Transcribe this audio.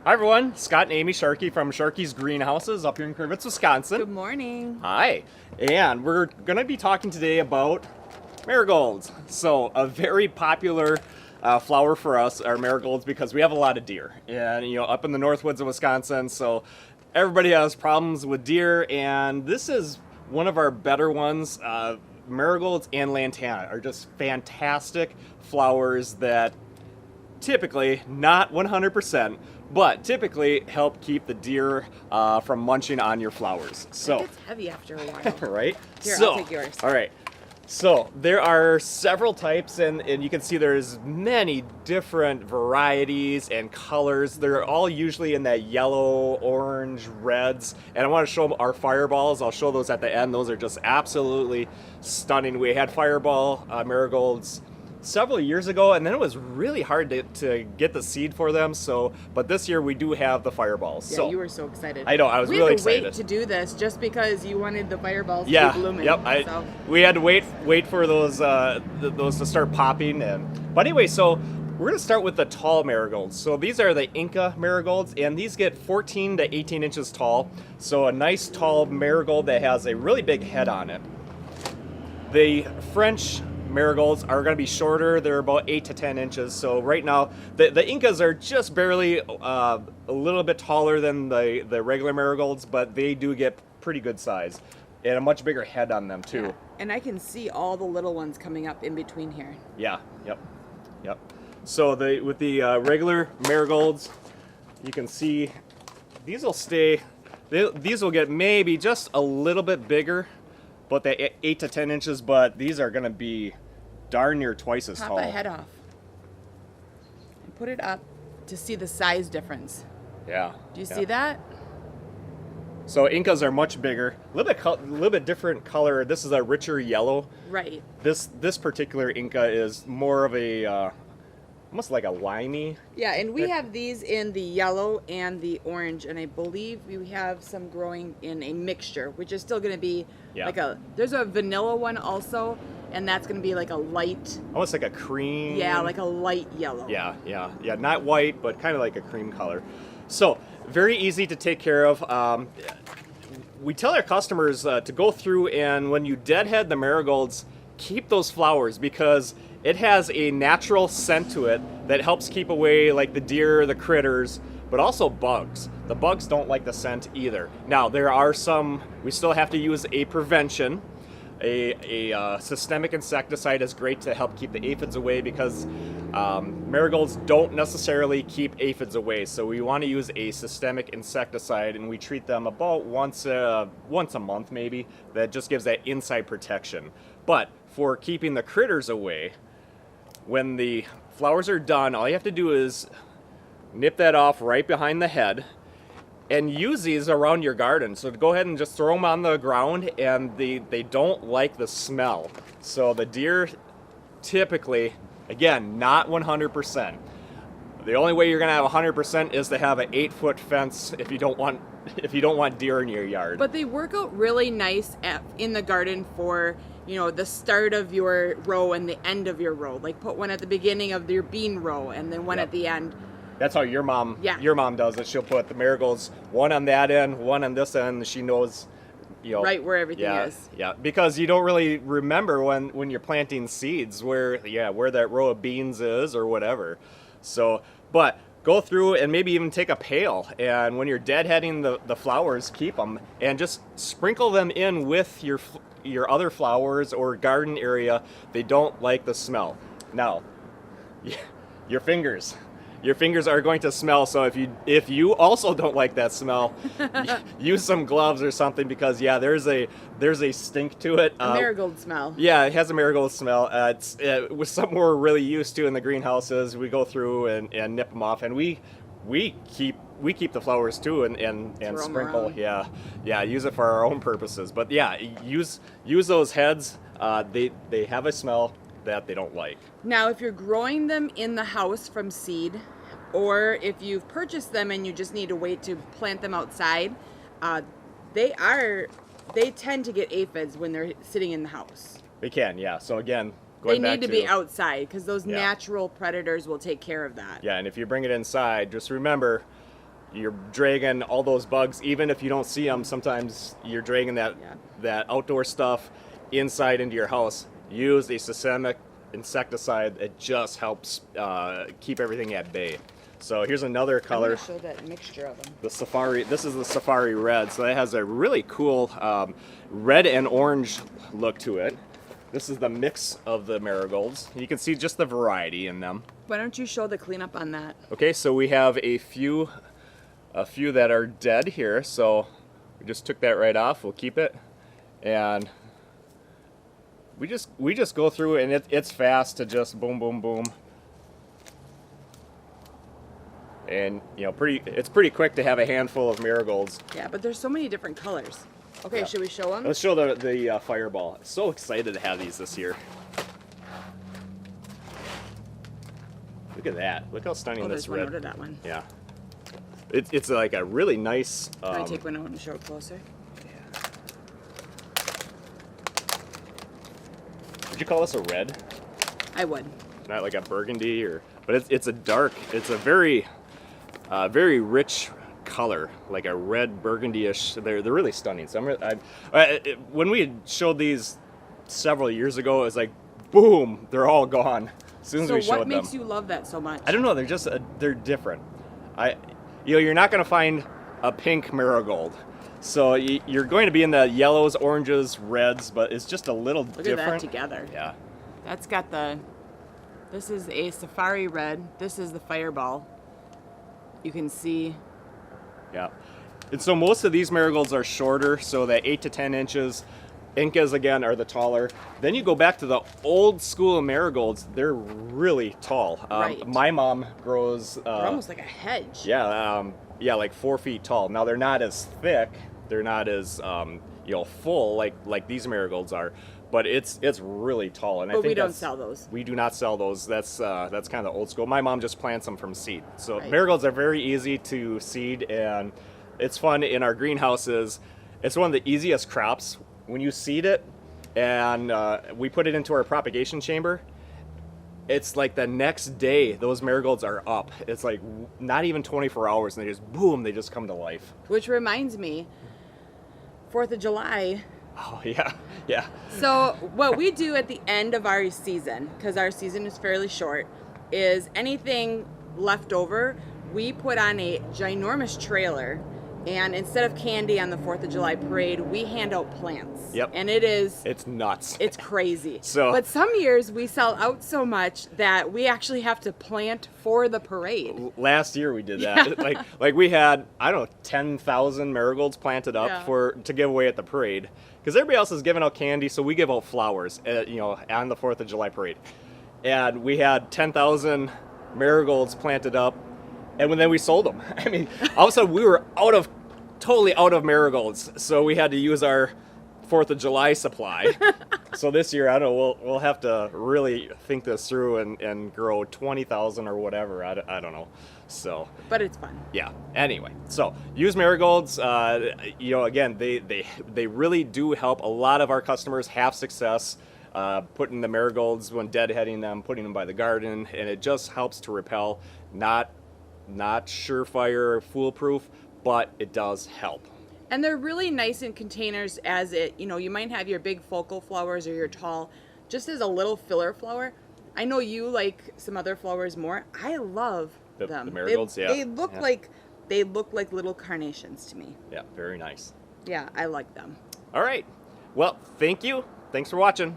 Hi everyone, Scott and Amy Sharkey from Sharkey's Greenhouses up here in Crivets, Wisconsin. Good morning. Hi, and we're going to be talking today about marigolds. So a very popular flower for us are marigolds because we have a lot of deer, and up in the north woods of Wisconsin. So everybody has problems with deer, and this is one of our better ones. Marigolds and lantana are just fantastic flowers that typically, not 100%, but typically help keep the deer from munching on your flowers. So It gets heavy after a while. right? Here, so, I'll take yours. All right. So there are several types, and you can see there's many different varieties and colors. They're all usually in that yellow, orange, reds. And I want to show them our fireballs. I'll show those at the end. Those are just absolutely stunning. We had fireball marigolds several years ago, and then it was really hard to get the seed for them. But this year we do have the fireballs. Yeah, so you were so excited. I know, I was we really had to excited. wait to do this just because you wanted the fireballs Yeah, to be blooming. yep. So. We had to wait for those to start popping, but anyway, so we're gonna start with the tall marigolds. So these are the Inca marigolds, and these get 14 to 18 inches tall. So a nice tall marigold that has a really big head on it. The French marigolds are going to be shorter. They're about 8 to 10 inches. So right now, the Incas are just barely a little bit taller than the regular marigolds, but they do get pretty good size and a much bigger head on them too. Yeah. And I can see all the little ones coming up in between here. Yeah. Yep. So with the regular marigolds, you can see these will stay. These will get maybe just a little bit bigger, but they 8 to 10 inches. But these are going to be darn near twice as Pop tall. a head off and put it up to see the size difference. Yeah. Do you see that? So Incas are much bigger, a little bit different color. This is a richer yellow. Right. This particular Inca is more of a almost like a limey. Yeah, and we have these in the yellow and the orange, and I believe we have some growing in a mixture, which is still going to be like there's a vanilla one also, and that's going to be like a light, almost like a cream. yeah, like a light yellow. Yeah, not white, but kind of like a cream color. So very easy to take care of. We tell our customers to go through, and when you deadhead the marigolds, keep those flowers because it has a natural scent to it that helps keep away like the deer, the critters, but also bugs. The bugs don't like the scent either. Now there are some, we still have to use a prevention. A systemic insecticide is great to help keep the aphids away because marigolds don't necessarily keep aphids away. So we want to use a systemic insecticide, and we treat them about once a month maybe. That just gives that inside protection. But for keeping the critters away, when the flowers are done, all you have to do is nip that off right behind the head and use these around your garden. So go ahead and just throw them on the ground, and they don't like the smell. So the deer typically, again, not 100%. The only way you're gonna have 100% is to have an 8-foot fence if you don't want deer in your yard. But they work out really nice in the garden for the start of your row and the end of your row. Like put one at the beginning of your bean row and then one at the end. That's how your mom does it. She'll put the marigolds one on that end, one on this end. She knows, right where everything is. Yeah, because you don't really remember when you're planting seeds where that row of beans is or whatever. So, but go through and maybe even take a pail, and when you're deadheading the flowers, keep them and just sprinkle them in with your other flowers or garden area. They don't like the smell. Now, your fingers are going to smell. So if you also don't like that smell, use some gloves or something, because there's a stink to it. A marigold smell. Yeah, it has a marigold smell. It was something we're really used to in the greenhouses. We go through and nip them off, and we keep the flowers too and sprinkle. Use it for our own purposes. But use those heads. They have a smell that they don't like. Now, if you're growing them in the house from seed, or if you've purchased them and you just need to wait to plant them outside, they tend to get aphids when they're sitting in the house. They can, yeah. So again, they need to be outside because those natural predators will take care of that. Yeah, and if you bring it inside, just remember, you're dragging all those bugs, even if you don't see them. Sometimes you're dragging that outdoor stuff inside into your house. Use a systemic insecticide. It just helps keep everything at bay. So here's another color. I'm gonna show that mixture of them. The Safari. This is the Safari Red. So it has a really cool red and orange look to it. This is the mix of the marigolds. You can see just the variety in them. Why don't you show the cleanup on that? Okay, so we have a few that are dead here. So we just took that right off. We'll keep it, and we just go through, and it's fast to just boom, boom, boom. And it's pretty quick to have a handful of marigolds. Yeah, but there's so many different colors. Okay, yeah. Should we show them? Let's show the fireball. So excited to have these this year. Look at that. Look how stunning this red. There's one out of that one. Yeah. It's like a really nice. Can I take one out and show it closer? Yeah. Would you call this a red? I would. Not like a burgundy but it's a dark. It's a very rich color, like a red burgundy-ish. They're really stunning. So when we had showed these several years ago, it was like, boom, they're all gone as soon as we showed them. So what makes you love that so much? I don't know. They're different. You're not going to find a pink marigold. So you're going to be in the yellows, oranges, reds, but it's just a little different. Look at that together. Yeah. That's got this is a Safari Red. This is the Fireball. You can see. Yeah. And so most of these marigolds are shorter, so that 8 to 10 inches. Incas, again, are the taller. Then you go back to the old school marigolds. They're really tall. Right. My mom grows... they're almost like a hedge. Yeah, like 4 feet tall. Now, they're not as thick. They're not as, full like these marigolds are. But it's really tall. And I think we don't sell those. We do not sell those. That's kind of old school. My mom just plants them from seed. So right. Marigolds are very easy to seed, and it's fun in our greenhouses. It's one of the easiest crops. When you seed it and we put it into our propagation chamber, it's like the next day those marigolds are up. It's like not even 24 hours, and they just boom, they just come to life. Which reminds me, 4th of July. Oh, yeah, yeah. So what we do at the end of our season, because our season is fairly short, is anything left over, we put on a ginormous trailer, and instead of candy on the 4th of July parade, we hand out plants. Yep. And it's nuts. It's crazy. But some years we sell out so much that we actually have to plant for the parade. Last year we did that. Yeah. like we had, I don't know, 10,000 marigolds planted up to give away at the parade. Because everybody else is giving out candy, so we give out flowers, on the 4th of July parade. And we had 10,000 marigolds planted up, and then we sold them. I mean, all of a sudden we were totally out of marigolds, so we had to use our 4th of July supply. So this year, I don't know, we'll have to really think this through and grow 20,000 or whatever. I don't know. So, but it's fun. Yeah. Anyway, so use marigolds. Again, they really do help. A lot of our customers have success putting the marigolds when deadheading them, putting them by the garden, and it just helps to repel. Not surefire, foolproof, but it does help. And they're really nice in containers you might have your big focal flowers or your tall, just as a little filler flower. I know you like some other flowers more. I love them. The marigolds, they look like little carnations to me. Yeah, very nice. Yeah, I like them. All right. Well, thank you. Thanks for watching.